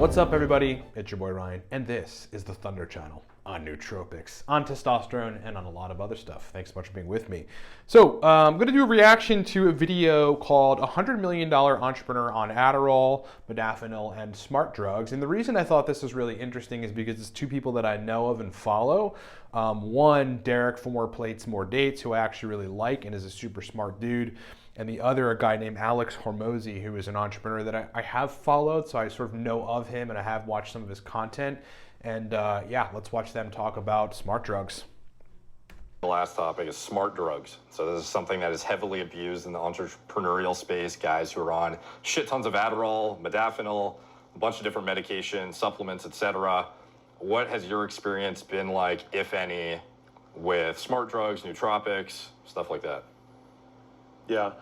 What's up, everybody? It's your boy Ryan, and this is the Thunder Channel on nootropics, on testosterone, and on a lot of other stuff. Thanks so much for being with me. So I'm going to do a reaction to a video called $100 Million Entrepreneur on Adderall, Modafinil, and Smart Drugs. And the reason I thought this was really interesting is because it's two people that I know of and follow. One, Derek from More Plates, More Dates, who I actually really like and is a super smart dude. And the other, a guy named Alex Hormozi, who is an entrepreneur that I have followed, so I sort of know of him and I have watched some of his content. And yeah, let's watch them talk about smart drugs. The last topic is smart drugs. So this is something that is heavily abused in the entrepreneurial space. Guys who are on shit tons of Adderall, Modafinil, a bunch of different medications, supplements, etc. What has your experience been like, if any, with smart drugs, nootropics, stuff like that? Yeah.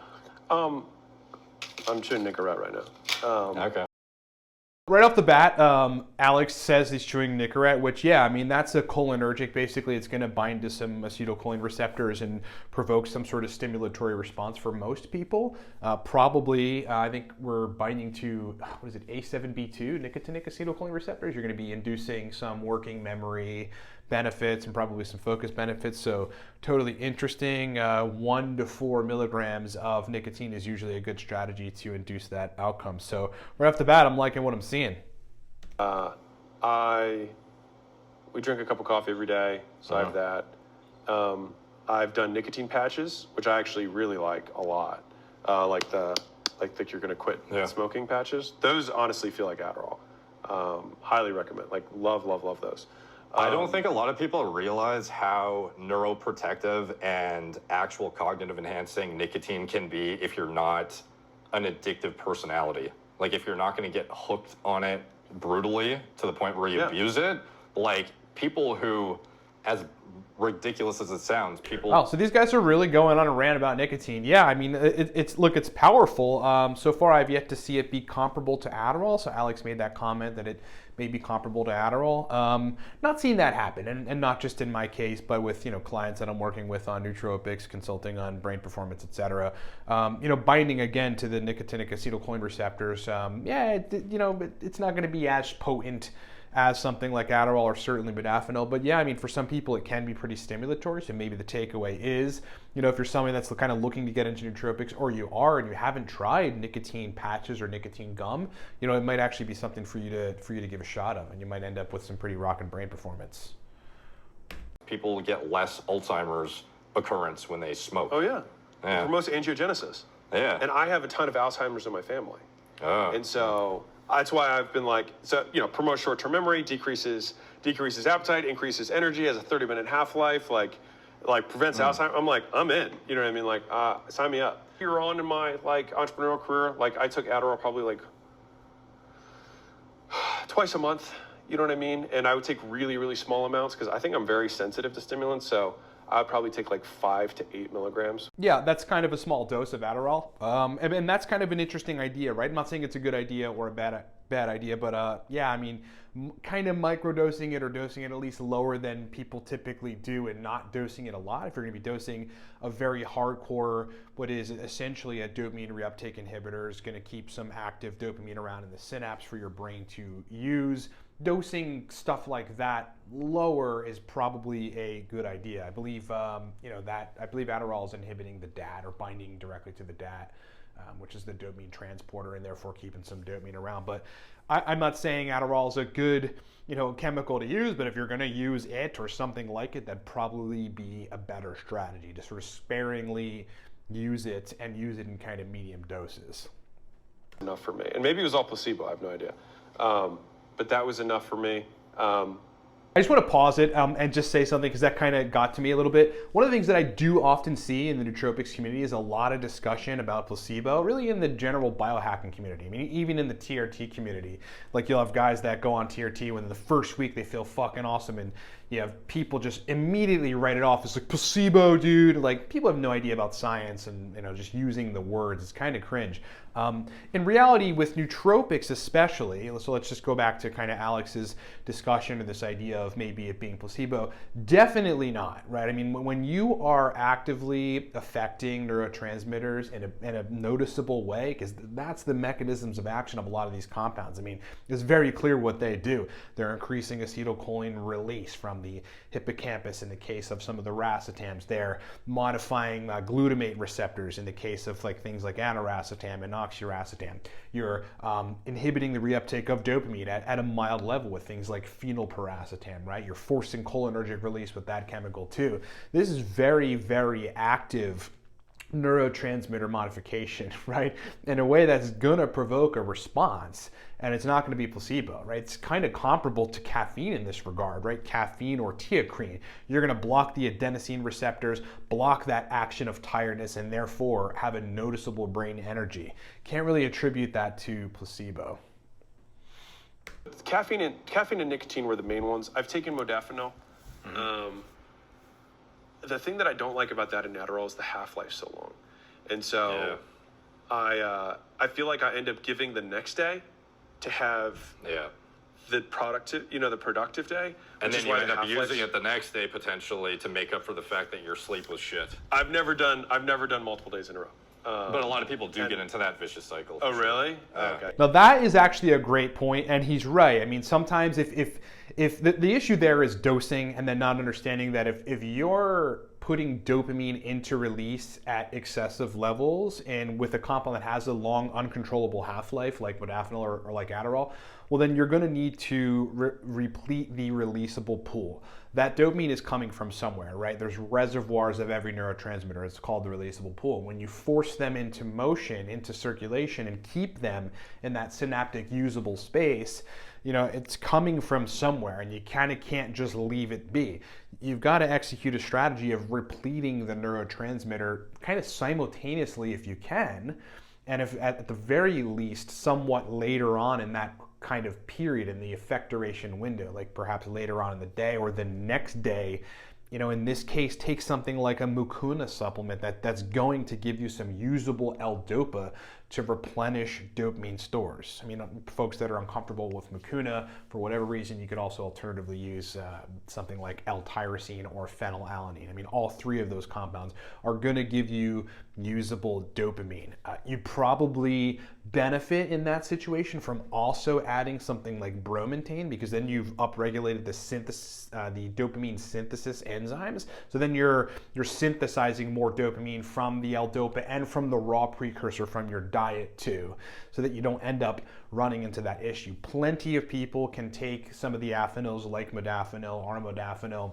I'm chewing Nicorette right now. Okay. Right off the bat, Alex says he's chewing Nicorette, which, yeah, I mean, that's a cholinergic. Basically, it's going to bind to some acetylcholine receptors and provoke some sort of stimulatory response for most people. Probably, I think we're binding to, what is it, A7B2, nicotinic acetylcholine receptors. You're going to be inducing some working memory benefits and probably some focus benefits. So totally interesting. 1 to 4 milligrams of nicotine is usually a good strategy to induce that outcome. So right off the bat, I'm liking what I'm seeing. We drink a cup of coffee every day, so I have that. I've done nicotine patches, which I actually really like a lot. Like you're gonna quit smoking patches. Those honestly feel like Adderall. Highly recommend. Like love those. I don't think a lot of people realize how neuroprotective and actual cognitive enhancing nicotine can be if you're not an addictive personality. Like if you're not going to get hooked on it brutally to the point where you abuse it, like people who, as ridiculous as it sounds, people... Oh, so these guys are really going on a rant about nicotine. Yeah, I mean, it's powerful. So far, I've yet to see it be comparable to Adderall. So Alex made that comment that it may be comparable to Adderall. Not seeing that happen, and not just in my case, but with clients that I'm working with on nootropics, consulting on brain performance, etc. Binding again to the nicotinic acetylcholine receptors. Yeah, it's not going to be as potent as something like Adderall or certainly Modafinil. But yeah, I mean, for some people it can be pretty stimulatory. So maybe the takeaway is, if you're somebody that's kind of looking to get into nootropics, or you are and you haven't tried nicotine patches or nicotine gum, it might actually be something for you to give a shot of, and you might end up with some pretty rockin' brain performance. People get less Alzheimer's occurrence when they smoke. Oh yeah. It promotes angiogenesis. Yeah. And I have a ton of Alzheimer's in my family. Oh. And so that's why I've been like, promotes short-term memory, decreases appetite, increases energy, has a 30-minute half-life, like prevents Alzheimer's. I'm like, I'm in. You know what I mean? Like, sign me up. You're on in my entrepreneurial career. Like, I took Adderall probably twice a month. You know what I mean? And I would take really, really small amounts because I think I'm very sensitive to stimulants. So I would probably take 5 to 8 milligrams. Yeah, that's kind of a small dose of Adderall. And that's kind of an interesting idea, right? I'm not saying it's a good idea or a bad idea, but yeah, I mean, kind of microdosing it or dosing it at least lower than people typically do, and not dosing it a lot. If you're going to be dosing a very hardcore, what is essentially a dopamine reuptake inhibitor, is going to keep some active dopamine around in the synapse for your brain to use. Dosing stuff like that lower is probably a good idea. I believe I believe Adderall is inhibiting the DAT, or binding directly to the DAT, which is the dopamine transporter, and therefore keeping some dopamine around. But I'm not saying Adderall is a good chemical to use, but if you're going to use it or something like it, that'd probably be a better strategy, to sort of sparingly use it, and use it in kind of medium doses. Enough for me. And maybe it was all placebo, I have no idea. But that was enough for me. I just want to pause it and just say something, because that kind of got to me a little bit. One of the things that I do often see in the nootropics community is a lot of discussion about placebo, really in the general biohacking community. I mean, even in the TRT community, like you'll have guys that go on TRT when the first week they feel fucking awesome, and you have people just immediately write it off as like placebo, dude. Like people have no idea about science, and just using the words, it's kind of cringe. In reality, with nootropics especially, so let's just go back to kind of Alex's discussion of this idea of maybe it being placebo. Definitely not, right? I mean, when you are actively affecting neurotransmitters in a noticeable way, because that's the mechanisms of action of a lot of these compounds. I mean, it's very clear what they do. They're increasing acetylcholine release from the hippocampus in the case of some of the racetams. They're modifying glutamate receptors in the case of like things like aniracetam and oxiracetam. You're inhibiting the reuptake of dopamine at a mild level with things like phenylpiracetam, right? You're forcing cholinergic release with that chemical too. This is very, very active neurotransmitter modification, right? In a way that's gonna provoke a response, and it's not gonna be placebo, right? It's kind of comparable to caffeine in this regard, right? Caffeine or teocrine. You're gonna block the adenosine receptors, block that action of tiredness, and therefore have a noticeable brain energy. Can't really attribute that to placebo. Caffeine and nicotine were the main ones. I've taken modafinil. The thing that I don't like about that in Adderall is the half-life so long. And so I feel like I end up giving the next day to have the productive day. And then you end up using it the next day potentially to make up for the fact that your sleep was shit. I've never done multiple days in a row. But a lot of people do get into that vicious cycle. Oh, really? Okay. Now that is actually a great point, and he's right. I mean, sometimes if the issue there is dosing, and then not understanding that if you're putting dopamine into release at excessive levels and with a compound that has a long uncontrollable half-life like modafinil or like Adderall, well then you're going to need to replete the releasable pool. That dopamine is coming from somewhere, right? There's reservoirs of every neurotransmitter. It's called the releasable pool. When you force them into motion, into circulation, and keep them in that synaptic usable space, it's coming from somewhere, and you kind of can't just leave it be. You've got to execute a strategy of repleting the neurotransmitter kind of simultaneously if you can, and if at the very least somewhat later on in that kind of period in the effectoration window, like perhaps later on in the day or the next day. In this case, take something like a mucuna supplement that's going to give you some usable L-DOPA to replenish dopamine stores. I mean, folks that are uncomfortable with mucuna, for whatever reason, you could also alternatively use something like L-tyrosine or phenylalanine. I mean, all three of those compounds are going to give you usable dopamine. You probably benefit in that situation from also adding something like bromontane, because then you've upregulated the synthesis, the dopamine synthesis enzymes. So then you're synthesizing more dopamine from the L-DOPA and from the raw precursor from your diet too, so that you don't end up running into that issue. Plenty of people can take some of the affinils like modafinil, armodafinil,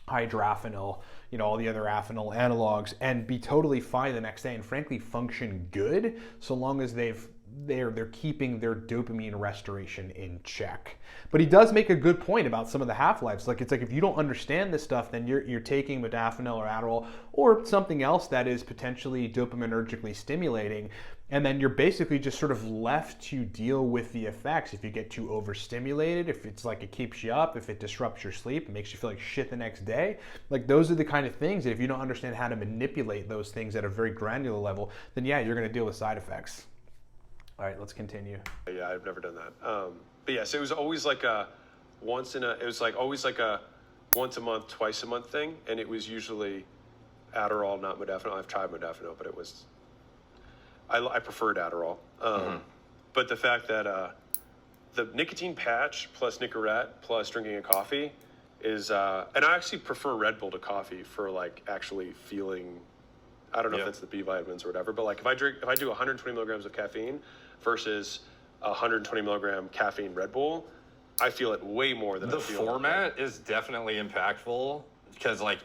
hydrafinil, all the other affinil analogs, and be totally fine the next day and frankly function good, so long as they're keeping their dopamine restoration in check. But he does make a good point about some of the half-lives. It's like if you don't understand this stuff, then you're taking modafinil or Adderall or something else that is potentially dopaminergically stimulating, and then you're basically just sort of left to deal with the effects. If you get too overstimulated, if it's like it keeps you up, if it disrupts your sleep, it makes you feel like shit the next day. Like those are the kind of things that if you don't understand how to manipulate those things at a very granular level, then yeah, you're going to deal with side effects. All right, let's continue. Yeah, I've never done that. But yes, it was always like a once a month, twice a month thing, and it was usually Adderall, not modafinil. I've tried modafinil, but I preferred Adderall. But the fact that the nicotine patch plus Nicorette plus drinking a coffee is, and I actually prefer Red Bull to coffee for like actually feeling. I don't know if it's the B vitamins or whatever, but like if I do 120 milligrams of caffeine versus 120 milligram caffeine Red Bull, I feel it way more than the format is definitely impactful. because like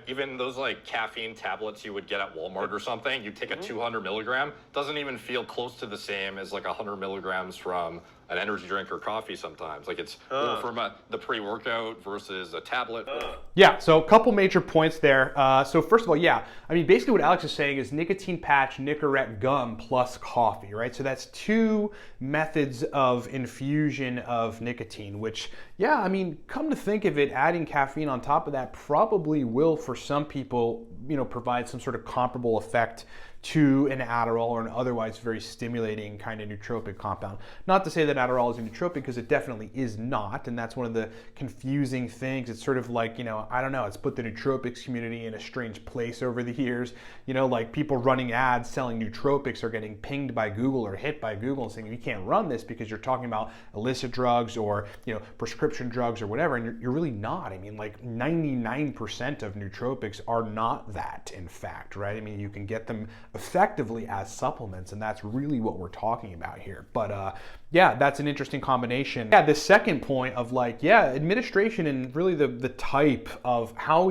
even those like caffeine tablets you would get at Walmart or something, you take a 200 milligram, doesn't even feel close to the same as like 100 milligrams from an energy drink or coffee sometimes. Like it's more from the pre-workout versus a tablet. Yeah, so a couple major points there. So first of all, yeah, I mean, basically what Alex is saying is nicotine patch, Nicorette gum plus coffee, right? So that's two methods of infusion of nicotine, which, yeah, I mean, come to think of it, adding caffeine on top of that probably will, for some people, you know, provide some sort of comparable effect to an Adderall or an otherwise very stimulating kind of nootropic compound. Not to say that Adderall is a nootropic, because it definitely is not, and that's one of the confusing things. It's sort of like, you know, I don't know, it's put the nootropics community in a strange place over the years. You know, like people running ads selling nootropics are getting pinged by Google or hit by Google and saying, you can't run this because you're talking about illicit drugs or, you know, prescription drugs or whatever, and you're really not. I mean, like 99% of nootropics are not that, in fact, right? I mean, you can get them effectively as supplements, and that's really what we're talking about here. But yeah, that's an interesting combination. Yeah, the second point of like, yeah, administration and really the type of how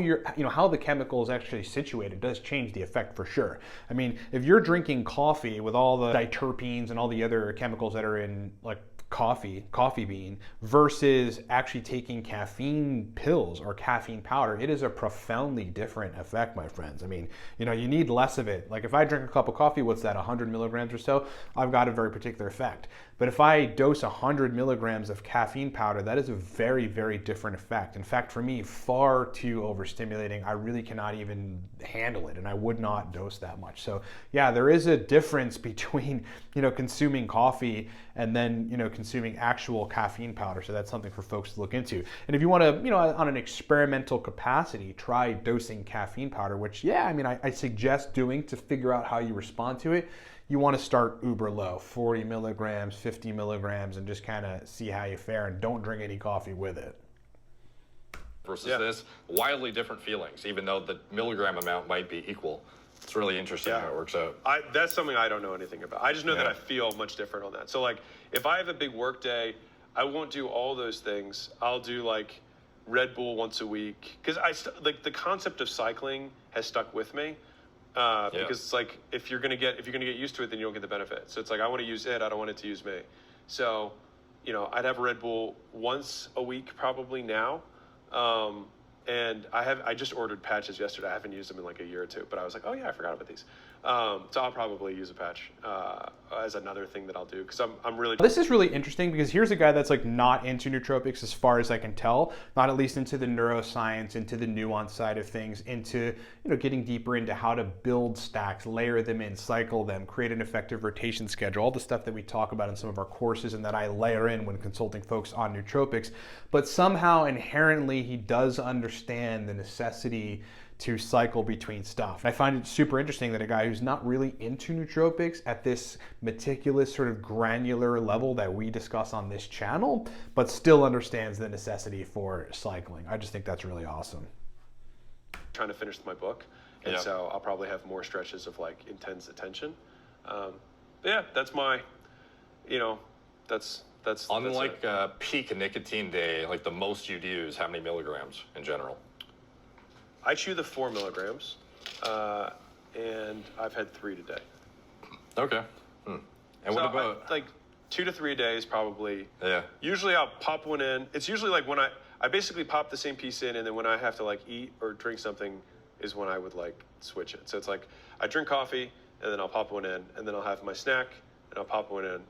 how the chemical is actually situated does change the effect for sure. I mean, if you're drinking coffee with all the diterpenes and all the other chemicals that are in like coffee bean versus actually taking caffeine pills or caffeine powder, it is a profoundly different effect, my friends. I mean, you know, you need less of it. Like if I drink a cup of coffee, what's that, 100 milligrams or so, I've got a very particular effect. But if I dose 100 milligrams of caffeine powder, that is a very, very different effect. In fact, for me, far too overstimulating. I really cannot even handle it, and I would not dose that much. So yeah, there is a difference between, you know, consuming coffee and then, you know, consuming actual caffeine powder. So that's something for folks to look into. And if you want to, you know, on an experimental capacity, try dosing caffeine powder, which, yeah, I mean, I suggest doing to figure out how you respond to it. You want to start uber low, 40 milligrams, 50 milligrams, and just kind of see how you fare, and don't drink any coffee with it. Versus this, wildly different feelings, even though the milligram amount might be equal. It's really interesting how it works out. That's something I don't know anything about. I just know that I feel much different on that. So like, if I have a big work day, I won't do all those things. I'll do like Red Bull once a week, because like the concept of cycling has stuck with me. Because it's like, if you're gonna get used to it, then you don't get the benefit. So it's like, I want to use it, I don't want it to use me. So, you know, I'd have Red Bull once a week probably now. And I just ordered patches yesterday. I haven't used them in like a year or two, but I was like, oh yeah, I forgot about these. So I'll probably use a patch as another thing that I'll do, because I'm really. This is really interesting, because here's a guy that's like not into nootropics as far as I can tell, not at least into the neuroscience, into the nuance side of things, into, you know, getting deeper into how to build stacks, layer them in, cycle them, create an effective rotation schedule, all the stuff that we talk about in some of our courses and that I layer in when consulting folks on nootropics. But somehow inherently he does understand the necessity to cycle between stuff. And I find it super interesting that a guy who's not really into nootropics at this meticulous sort of granular level that we discuss on this channel, but still understands the necessity for cycling. I just think that's really awesome. Trying to finish my book, and so I'll probably have more stretches of like intense attention. But yeah, that's my, you know, that's on like a peak nicotine day, like the most you'd use, how many milligrams in general? I chew the 4 milligrams, and I've had 3 today. Okay. And so what about like 2 to 3 a day is probably. Yeah. Usually I'll pop one in. It's usually like when I basically pop the same piece in, and then when I have to like eat or drink something is when I would like switch it. So it's like I drink coffee, and then I'll pop one in, and then I'll have my snack, and I'll pop one in,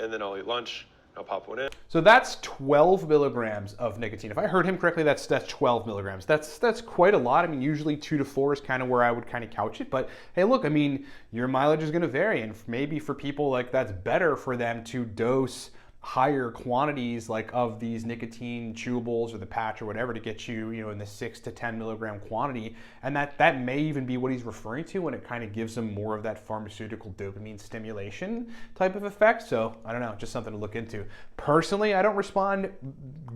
and then I'll eat lunch. I'll pop one in. So that's 12 milligrams of nicotine. If I heard him correctly, that's 12 milligrams. That's quite a lot. I mean, usually 2 to 4 is kind of where I would kind of couch it. But hey, look, I mean, your mileage is going to vary, and maybe for people like that's better for them to dose higher quantities like of these nicotine chewables or the patch or whatever to get you, you know, in the 6 to 10 milligram quantity. And that may even be what he's referring to when it kind of gives him more of that pharmaceutical dopamine stimulation type of effect. So I don't know, just something to look into. Personally, I don't respond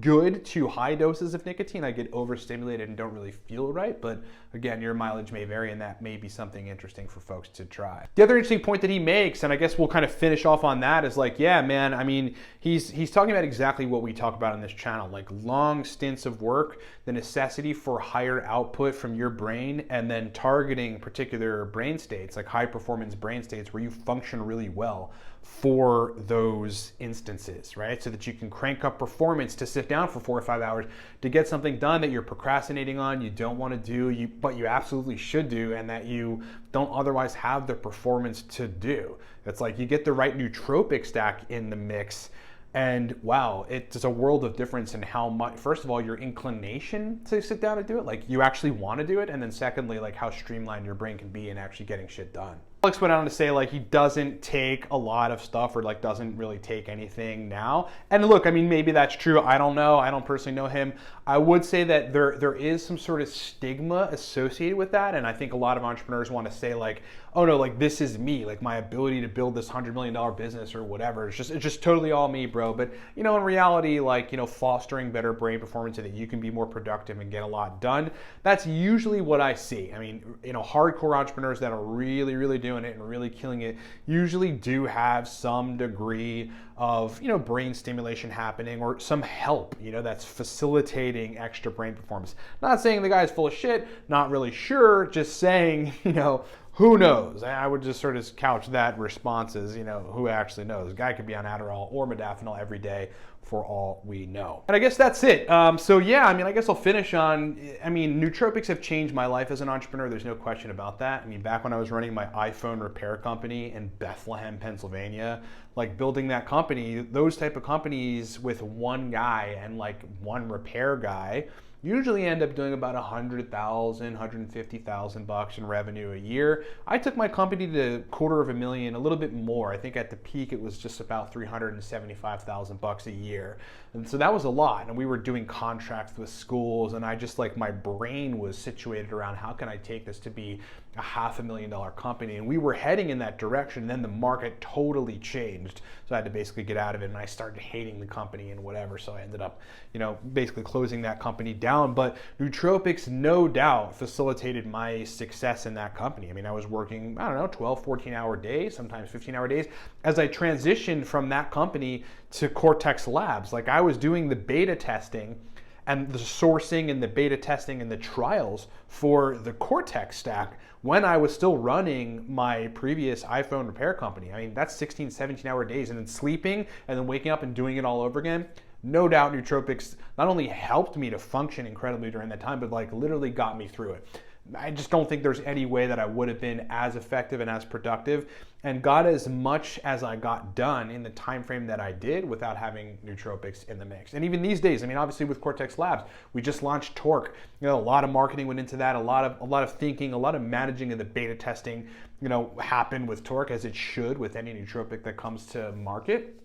good to high doses of nicotine. I get overstimulated and don't really feel right. But again, your mileage may vary, and that may be something interesting for folks to try. The other interesting point that he makes, and I guess we'll kind of finish off on that, is like, yeah, man, I mean, he's talking about exactly what we talk about on this channel, like long stints of work, the necessity for higher output from your brain, and then targeting particular brain states, like high performance brain states where you function really well for those instances, right? So that you can crank up performance to sit down for 4 or 5 hours to get something done that you're procrastinating on, you don't want to do, but you absolutely should do, and that you don't otherwise have the performance to do. It's like you get the right nootropic stack in the mix, and wow, it's a world of difference in how much, first of all, your inclination to sit down and do it, like you actually want to do it, and then secondly, like how streamlined your brain can be in actually getting shit done. Alex went on to say like he doesn't take a lot of stuff, or like doesn't really take anything now. And look, I mean, maybe that's true. I don't know. I don't personally know him. I would say that there is some sort of stigma associated with that. And I think a lot of entrepreneurs want to say like, oh no, like this is me, like my ability to build this $100 million business or whatever. It's just totally all me, bro. But you know, in reality, like, you know, fostering better brain performance so that you can be more productive and get a lot done. That's usually what I see. I mean, you know, hardcore entrepreneurs that are really doing it and really killing it usually do have some degree of, you know, brain stimulation happening, or some help, you know, that's facilitating extra brain performance. Not saying the guy's full of shit, not really sure, just saying, you know, who knows? I would just sort of couch that response as, you know, who actually knows? The guy could be on Adderall or Modafinil every day for all we know. And I guess that's it. So yeah, I mean, I guess I'll finish on, I mean, nootropics have changed my life as an entrepreneur. There's no question about that. I mean, back when I was running my iPhone repair company in Bethlehem, Pennsylvania, like building that company, those type of companies with one guy and like one repair guy usually end up doing about $100,000, $150,000 in revenue a year. I took my company to $250,000, a little bit more. I think at the peak it was just about $375,000 a year. And so that was a lot. And we were doing contracts with schools, and I just like, my brain was situated around how can I take this to be a $500,000 company, and we were heading in that direction. Then the market totally changed, so I had to basically get out of it, and I started hating the company and whatever. So I ended up, you know, basically closing that company down. But nootropics, no doubt, facilitated my success in that company. I mean, I was working, I don't know, 12, 14-hour days, sometimes 15-hour days, as I transitioned from that company to Cortex Labs. Like, I was doing the beta testing and the sourcing and the beta testing and the trials for the Cortex stack when I was still running my previous iPhone repair company. I mean, that's 16, 17-hour days, and then sleeping and then waking up and doing it all over again. No doubt nootropics not only helped me to function incredibly during that time, but like literally got me through it. I just don't think there's any way that I would have been as effective and as productive and got as much as I got done in the time frame that I did without having nootropics in the mix. And even these days, I mean, obviously with Cortex Labs, we just launched Torque. You know, a lot of marketing went into that, a lot of thinking, a lot of managing of the beta testing, you know, happened with Torque, as it should with any nootropic that comes to market.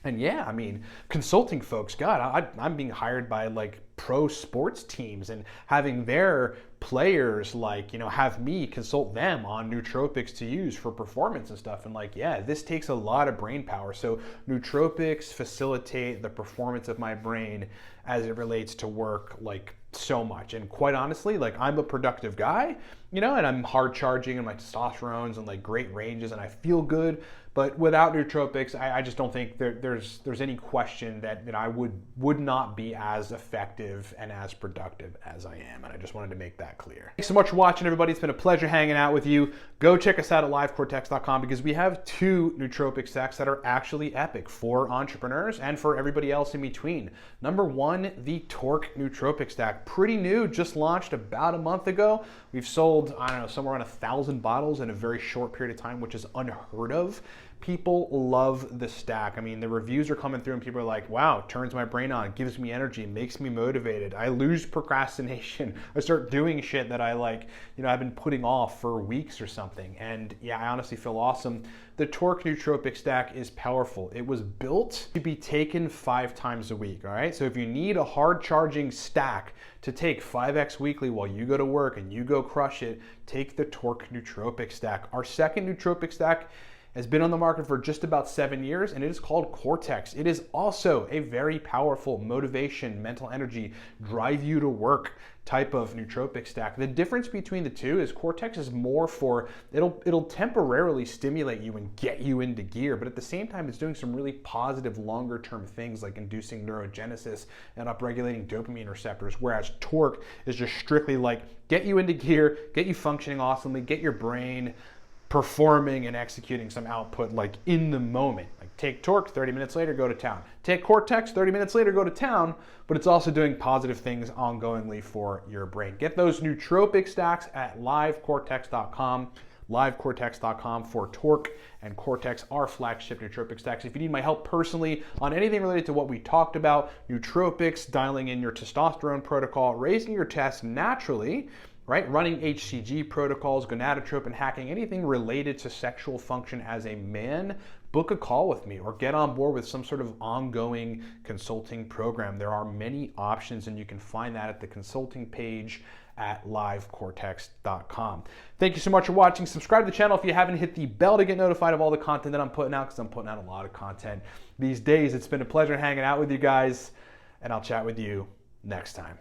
And yeah, I mean, consulting folks, God, I'm being hired by like pro sports teams and having their players, like, you know, have me consult them on nootropics to use for performance and stuff. And like, yeah, this takes a lot of brain power. So nootropics facilitate the performance of my brain as it relates to work, like, so much. And quite honestly, like, I'm a productive guy, you know, and I'm hard charging and my testosterone's and like great ranges and I feel good. But without nootropics, I just don't think there's any question that I would not be as effective and as productive as I am. And I just wanted to make that clear. Thanks so much for watching, everybody. It's been a pleasure hanging out with you. Go check us out at livecortex.com, because we have 2 nootropic stacks that are actually epic for entrepreneurs and for everybody else in between. Number 1, the Torque nootropic stack. Pretty new, just launched about a month ago. We've sold, I don't know, somewhere around 1,000 bottles in a very short period of time, which is unheard of. People love the stack. I mean, the reviews are coming through and people are like, wow, turns my brain on, gives me energy, makes me motivated. I lose procrastination. I start doing shit that I like, you know, I've been putting off for weeks or something. And yeah, I honestly feel awesome. The Torque nootropic stack is powerful. It was built to be taken 5 times a week, all right? So if you need a hard charging stack to take 5x weekly while you go to work and you go crush it, take the Torque nootropic stack. Our second nootropic stack has been on the market for just about 7 years, and it is called Cortex. It is also a very powerful motivation, mental energy, drive you to work type of nootropic stack. The difference between the two is Cortex is more for, it'll temporarily stimulate you and get you into gear, but at the same time it's doing some really positive longer term things like inducing neurogenesis and upregulating dopamine receptors, whereas Torque is just strictly like get you into gear, get you functioning awesomely, get your brain performing and executing some output like in the moment. Like take Torque, 30 minutes later, go to town. Take Cortex, 30 minutes later, go to town, but it's also doing positive things ongoingly for your brain. Get those nootropic stacks at livecortex.com. livecortex.com for Torque and Cortex, our flagship nootropic stacks. If you need my help personally on anything related to what we talked about, nootropics, dialing in your testosterone protocol, raising your test naturally, right? Running HCG protocols, gonadotropin hacking, anything related to sexual function as a man, book a call with me or get on board with some sort of ongoing consulting program. There are many options and you can find that at the consulting page at livecortex.com. Thank you so much for watching. Subscribe to the channel if you haven't. Hit the bell to get notified of all the content that I'm putting out, because I'm putting out a lot of content these days. It's been a pleasure hanging out with you guys, and I'll chat with you next time.